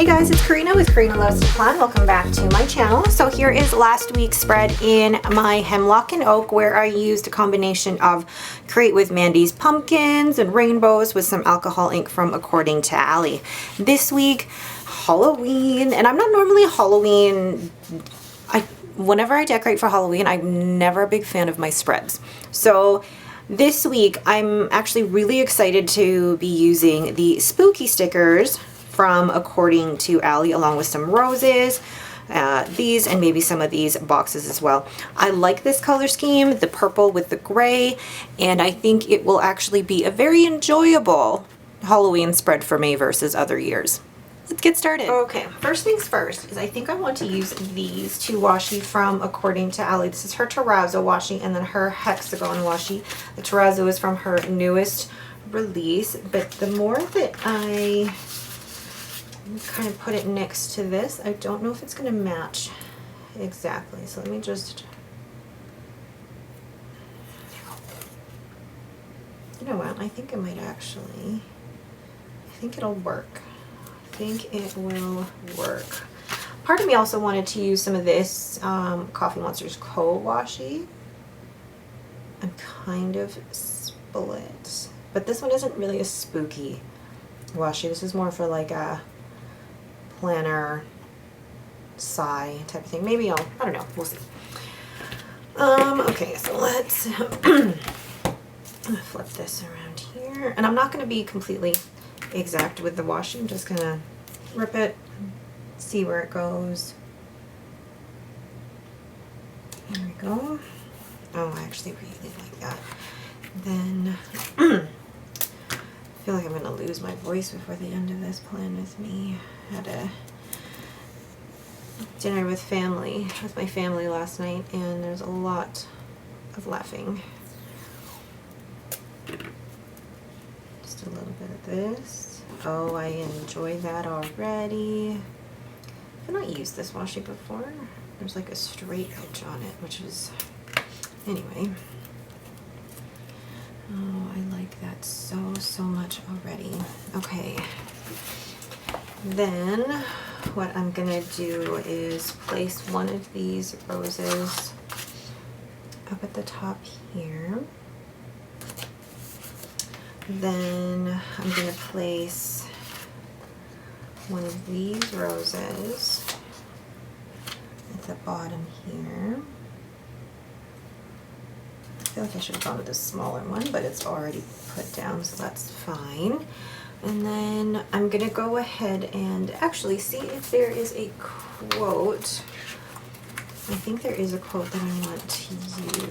Hey guys, it's Karina with Karina Loves to Plan. Welcome back to my channel. So here is last week's spread in my Hemlock and Oak, where I used a combination of Create with Mandy's pumpkins and rainbows with some alcohol ink from According to Allie. This week, Halloween, and I'm not normally a Halloween, whenever I decorate for Halloween, I'm never a big fan of my spreads. So this week, I'm actually really excited to be using the spooky stickers from According to Allie, along with some roses, these, and maybe some of these boxes as well. I like this color scheme, the purple with the gray, and I think it will actually be a very enjoyable Halloween spread for me versus other years. Let's get started. Okay, first things first is I think I want to use these two washi from According to Allie. This is her terrazzo washi and then her hexagon washi. The terrazzo is from her newest release, but the more that I kind of put it next to this, I don't know if it's going to match exactly. So let me just, you know what, I think it might actually, I think it'll work. I think it will work. Part of me also wanted to use some of this Coffee Monsters Co. washi. I'm kind of split, but this one isn't really a spooky washi. This is more for like a planner sigh type of thing. Maybe I don't know, we'll see. Okay, so let's flip this around here, and I'm not going to be completely exact with the washi. I'm just gonna rip it, see where it goes. There we go. Oh, I actually really like that. Then I feel like I'm gonna lose my voice before the end of this. Plan with me. Had a dinner with my family last night, and there's a lot of laughing. Just a little bit of this. Oh, I enjoy that already. I've not used this washi before. There's like a straight edge on it, which is, anyway. Oh, I like that so much already. Okay. Then what I'm gonna do is place one of these roses up at the top here. Then I'm going to place one of these roses at the bottom here. I feel like I should have gone with a smaller one, but it's already put down, so that's fine. And then I'm going to go ahead and actually see if there is a quote. I think there is a quote that I want to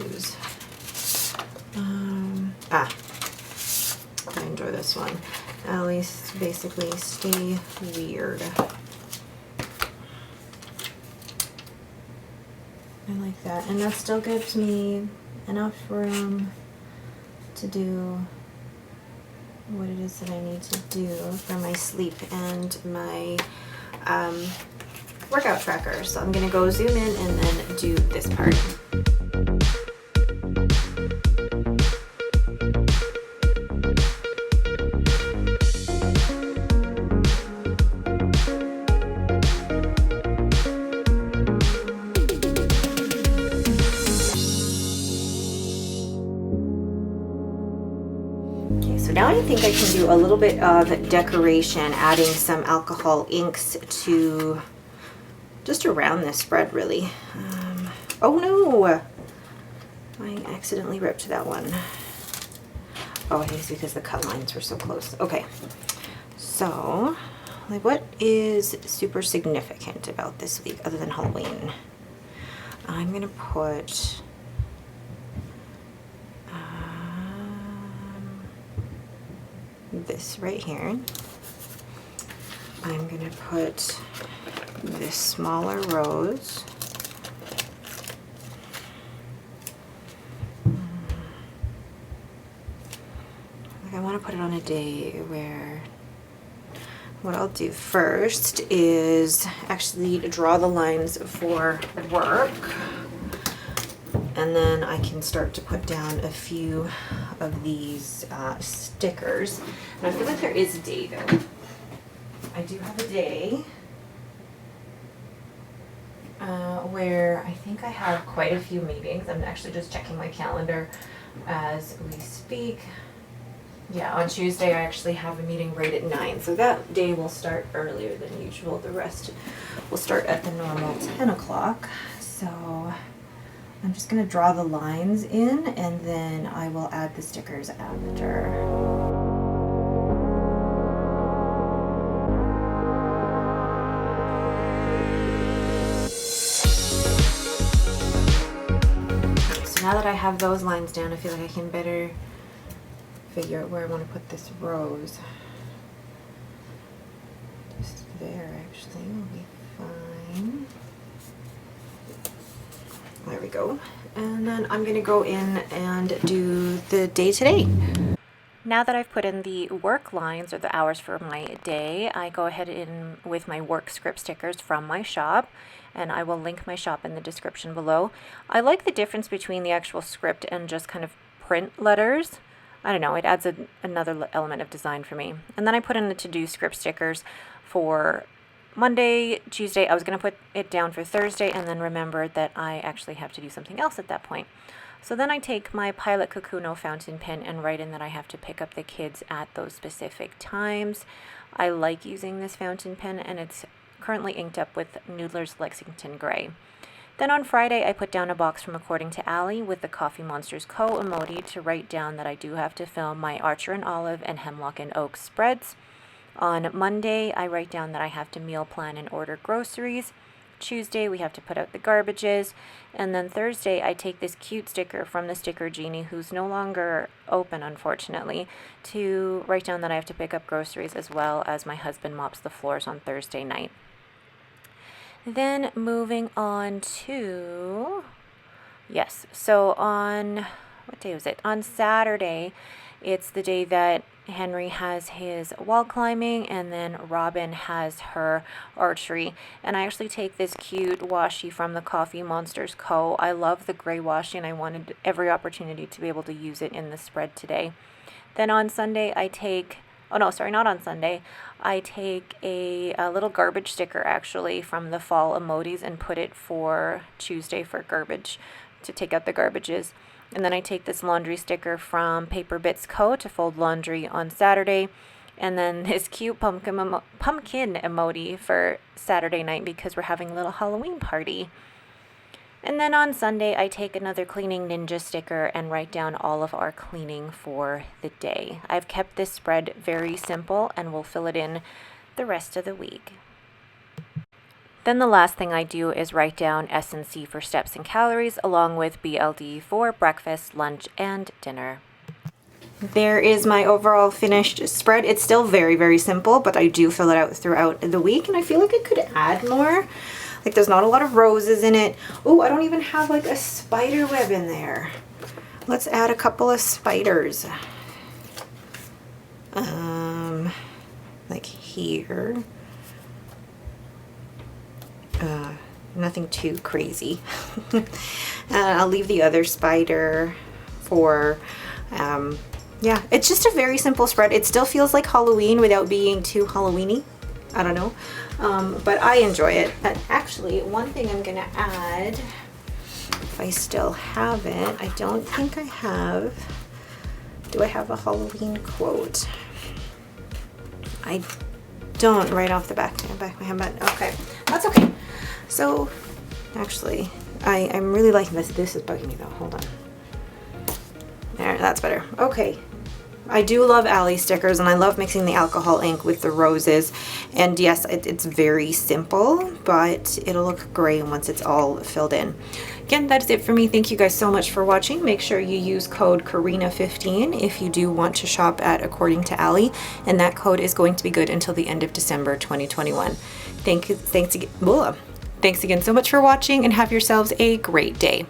use. I enjoy this one. At least basically stay weird. I like that. And that still gives me enough room to do what it is that I need to do for my sleep and my workout tracker. So I'm going to go zoom in and then do this part. So now I think I can do a little bit of decoration, adding some alcohol inks to just around this spread, really. Oh no! I accidentally ripped that one. Oh, I think it's because the cut lines were so close. Okay, so like, what is super significant about this week other than Halloween? I'm gonna put this right here. I'm gonna put this smaller rose. Like, I want to put it on a day where what I'll do first is actually draw the lines for work, and then I can start to put down a few of these stickers. And I feel like there is a day though. I do have a day where I think I have quite a few meetings. I'm actually just checking my calendar as we speak. Yeah, on Tuesday I actually have a meeting right at 9, so that day will start earlier than usual. The rest will start at the normal 10 o'clock. So I'm just going to draw the lines in, and then I will add the stickers after. Now that I have those lines down, I feel like I can better figure out where I want to put this rose. Just there, actually, will be fine. There we go. And then I'm going to go in and do the day today. Now that I've put in the work lines or the hours for my day, I go ahead in with my work script stickers from my shop, and I will link my shop in the description below. I like the difference between the actual script and just kind of print letters. I don't know, it adds another element of design for me. And then I put in the to-do script stickers for Monday, Tuesday. I was going to put it down for Thursday and then remembered that I actually have to do something else at that point. So then I take my Pilot Kakuno fountain pen and write in that I have to pick up the kids at those specific times. I like using this fountain pen, and it's currently inked up with Noodler's Lexington Gray. Then on Friday, I put down a box from According to Allie with the Coffee Monsters Co. emoji to write down that I do have to film my Archer and Olive and Hemlock and Oak spreads. On Monday, I write down that I have to meal plan and order groceries. Tuesday, we have to put out the garbages. And then Thursday, I take this cute sticker from the Sticker Genie, who's no longer open, unfortunately, to write down that I have to pick up groceries, as well as my husband mops the floors on Thursday night. Then moving on to, yes, so on, what day was it? On Saturday, it's the day that Henry has his wall climbing, and then Robin has her archery. And I actually take this cute washi from the Coffee Monsters Co. I love the gray washi, and I wanted every opportunity to be able to use it in the spread today. Then on Sunday, I take, oh no, sorry, not on Sunday. I take a little garbage sticker actually from the fall emojis and put it for Tuesday for garbage, to take out the garbages. And then I take this laundry sticker from Paper Bits Co. to fold laundry on Saturday. And then this cute pumpkin emoji for Saturday night because we're having a little Halloween party. And then on Sunday, I take another Cleaning Ninja sticker and write down all of our cleaning for the day. I've kept this spread very simple and will fill it in the rest of the week. Then the last thing I do is write down S&C for steps and calories, along with BLD for breakfast, lunch, and dinner. There is my overall finished spread. It's still very, very simple, but I do fill it out throughout the week, and I feel like I could add more. Like, there's not a lot of roses in it. Oh, I don't even have like a spider web in there. Let's add a couple of spiders. Like here. Nothing too crazy. I'll leave the other spider for, yeah, it's just a very simple spread. It still feels like Halloween without being too Halloween-y. I don't know. But I enjoy it. And actually, one thing I'm going to add, if I still have it, I don't think I have. Do I have a Halloween quote? I don't right off the back of my hand, but okay. That's okay. So, actually, I'm really liking this. This is bugging me though. Hold on. There, that's better. Okay. I do love Allie stickers, and I love mixing the alcohol ink with the roses. And yes, it's very simple, but it'll look great once it's all filled in. Again, that's it for me. Thank you guys so much for watching. Make sure you use code Karina15 if you do want to shop at According to Allie, and that code is going to be good until the end of December 2021. Thanks again so much for watching, and have yourselves a great day.